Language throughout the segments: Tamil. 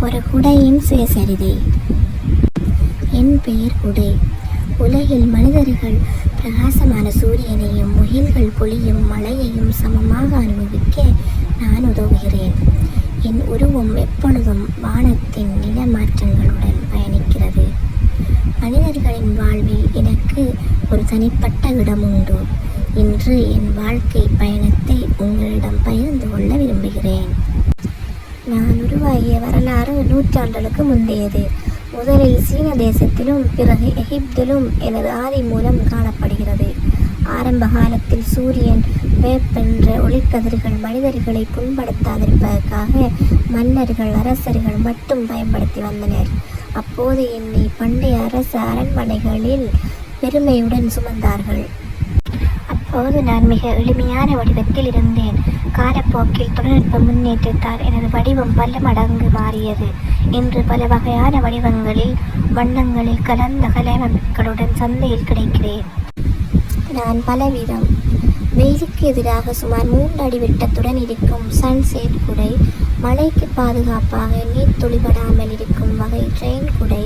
ஒரு குடையின் சுயசரிதை. என் பெயர் குடை. உலகில் மனிதர்கள் பிரகாசமான சூரியனையும் முகில்கள் பொழியும் மழையையும் சமமாக அனுபவிக்க நான் உதவுகிறேன். என் உருவம் எப்பொழுதும் வானத்தின் நிலமாற்றங்களுடன் பயணிக்கிறது. மனிதர்களின் வாழ்வில் எனக்கு ஒரு தனிப்பட்ட இடம் உண்டு. இன்று என் வாழ்க்கை பயணத்தை உங்களிடம் பகிர்ந்து கொள்ள விரும்புகிறேன். நான் உருவாகிய வரலாறு நூற்றாண்டுகளுக்கு முந்தையது. முதலில் சீன தேசத்திலும் பிறகு எகிப்திலும் எனது ஆதி மூலம் காணப்படுகிறது. ஆரம்ப காலத்தில் சூரியன் வேப்பென்ற ஒளிக்கதிர்கள் மனிதர்களை புண்படுத்தாதிருப்பதற்காக மன்னர்கள் அரசர்கள் மட்டும் பயன்படுத்தி வந்தனர். அப்போது என்னை பண்டைய அரச அரண்மனைகளில் பெருமையுடன் சுமந்தார்கள். அப்போது நான் மிக எளிமையான வடிவத்தில் இருந்தேன். காலப்போக்கில் தொழில்நுட்ப முன்னேற்றத்தால் எனது வடிவம் பல மடங்கு மாறியது. இன்று பல வகையான வடிவங்களில் வண்ணங்களில் கலந்த கலையமைப்புகளுடன் சந்தையில் கிடைக்கிறேன். நான் பலவிதம். வெயிலுக்கு எதிராக சுமார் 3 அடி விட்டத்துடன் இருக்கும் சன்செட் குடை, மழைக்கு பாதுகாப்பாக நீர் துளிபடாமல் இருக்கும் வகை ட்ரெயின் குடை,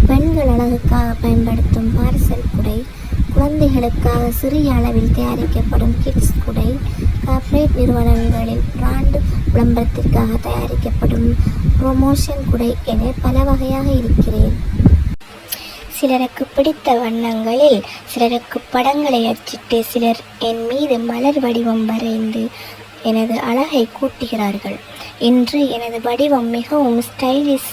பெண்கள் அழகுக்காக பயன்படுத்தும் பார்சல் குடை, குழந்தைகளுக்காக சிறிய அளவில் தயாரிக்கப்படும் கிட்ஸ் குடை, கார்ப்பரேட் நிறுவனங்களில் பிராண்ட் விளம்பரத்திற்காக தயாரிக்கப்படும் ப்ரொமோஷன் குடை என பல வகையாக இருக்கிறேன். சிலருக்கு பிடித்த வண்ணங்களில், சிலருக்கு படங்களை அச்சிட்டு, சிலர் என் மீது மலர் வடிவம் வரைந்து எனது அழகை கூட்டுகிறார்கள். இன்று எனது வடிவம் மிகவும் ஸ்டைலிஷ்,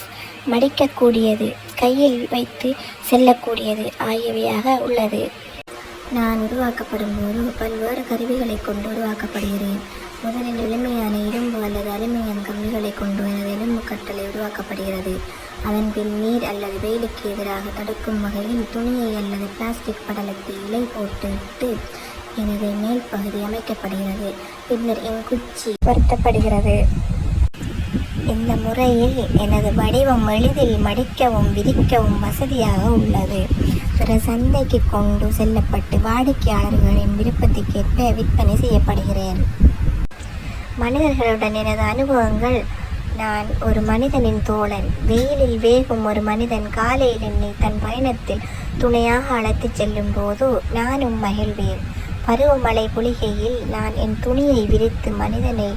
மடிக்கக்கூடியது, கையில் வைத்து செல்லக்கூடியது ஆகியவையாக உள்ளது. நான் உருவாக்கப்படும் போது பல்வேறு கருவிகளை கொண்டு உருவாக்கப்படுகிறேன். முதலில் எளிமையான இரும்பு அல்லது அலுமினியம் கம்பிகளை கொண்டு எனது எலும்பு கட்டளை உருவாக்கப்படுகிறது. அதன் பின் நீர் அல்லது வெயிலுக்கு எதிராக தடுக்கும் வகையில் துணியை அல்லது பிளாஸ்டிக் படலத்தை இலை போட்டுவிட்டு எனது மேல் பகுதி அமைக்கப்படுகிறது. பின்னர் என் குச்சி பொருத்தப்படுகிறது. இந்த முறையில் எனது வடிவம் எளிதில் மடிக்கவும் விரிக்கவும் வசதியாக உள்ளது. பிற சந்தைக்கு கொண்டு செல்லப்பட்டு வாடிக்கையாளர்களின் விருப்பத்திற்கேற்ப விற்பனை செய்யப்படுகிறேன். மனிதர்களுடன் எனது அனுபவங்கள். நான் ஒரு மனிதனின் தோழன். வெயிலில் வேகும் ஒரு மனிதன் காலையில் என்னை தன் பயணத்தில் துணையாக அழைத்துச் செல்லும் போது நானும் மகிழ்வேன். பருவமழை பொழிகையில் நான் என் துணியை விரித்து மனிதனை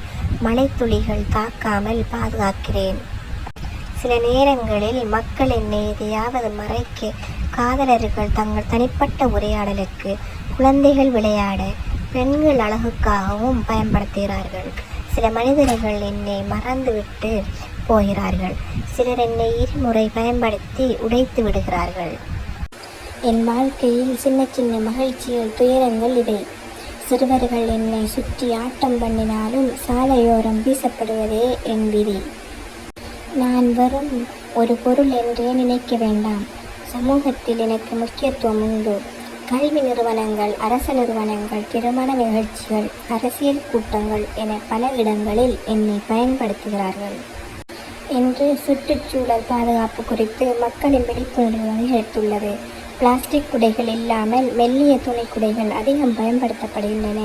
மழைத்துளிகள் தாக்காமல் பாதுகாக்கிறேன். சில நேரங்களில் மக்கள் என்னை எதையாவது மறைக்க, காதலர்கள் தங்கள் தனிப்பட்ட உரையாடலுக்கு, குழந்தைகள் விளையாட, பெண்கள் அழகுக்காகவும் பயன்படுத்துகிறார்கள். சில மனிதர்கள் என்னை மறந்துவிட்டு போகிறார்கள். சிலர் என்னை இருமுறை பயன்படுத்தி உடைத்து விடுகிறார்கள். என் வாழ்க்கையில் சின்ன சின்ன மகிழ்ச்சிகள், துயரங்கள் இவை. சிறுவர்கள் என்னை சுற்றி ஆட்டம் பண்ணினாலும் சாலையோரம் வீசப்படுவதே என் விதி. நான் வெறும் ஒரு பொருள் என்றே நினைக்க வேண்டாம். சமூகத்தில் எனக்கு முக்கியத்துவம் உண்டு. கல்வி நிறுவனங்கள், அரசு நிறுவனங்கள், திருமண நிகழ்ச்சிகள், அரசியல் கூட்டங்கள் என பல இடங்களில் என்னை பயன்படுத்துகிறார்கள். இன்று சுற்றுச்சூழல் பாதுகாப்பு குறித்து மக்களின் விழிப்புணர்வு அதிகரித்துள்ளது. பிளாஸ்டிக் குடைகள் இல்லாமல் மெல்லிய துணி குடைகள் அதிகம் பயன்படுத்தப்படுகின்றன.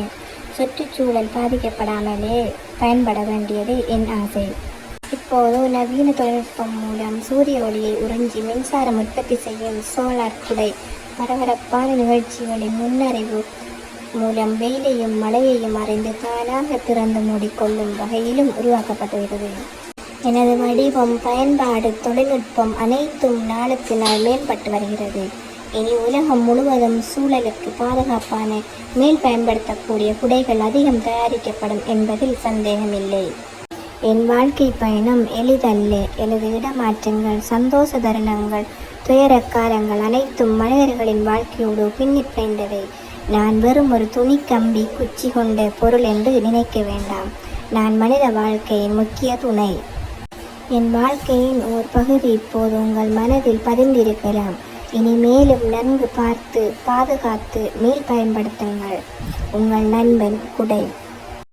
சுற்றுச்சூழல் பாதிக்கப்படாமலே பயன்பட வேண்டியது என் ஆசை. இப்போது நவீன தொழில்நுட்பம் மூலம் சூரிய ஒளியை உறிஞ்சி மின்சாரம் உற்பத்தி செய்யும் சோலார் குடை பரபரப்பான நிகழ்ச்சிகளின் முன்னறிவு மூலம் வெயிலையும் மழையையும் அறிந்து தானாக திறந்து மூடிக்கொள்ளும் வகையிலும் உருவாக்கப்பட்டுள்ளது. எனது வடிவம், பயன்பாடு, தொழில்நுட்பம் அனைத்தும் நாளுக்கு நாள் மேம்பட்டு வருகிறது. இனி உலகம் முழுவதும் சூழலுக்கு பாதுகாப்பான மேல் பயன்படுத்தக்கூடிய குடைகள் அதிகம் தயாரிக்கப்படும் என்பதில் சந்தேகமில்லை. என் வாழ்க்கை பயணம் எளிதல்ல. எனது இடமாற்றங்கள், சந்தோஷ தருணங்கள், துயரக்காலங்கள் அனைத்தும் மனிதர்களின் வாழ்க்கையோடு பின்னி பிணைந்தவை. நான் வெறும் ஒரு துணி, கம்பி, குச்சி கொண்ட பொருள் என்று நினைக்க வேண்டாம். நான் மனித வாழ்க்கையின் முக்கிய துணை. என் வாழ்க்கையின் ஓர் பகுதி இப்போது உங்கள் மனதில் பதிந்திருக்கலாம். இனி மேலும் நன்கு பார்த்து பாதுகாத்து மேல் பயன்படுத்துங்கள். உங்கள் நண்பன் குடை.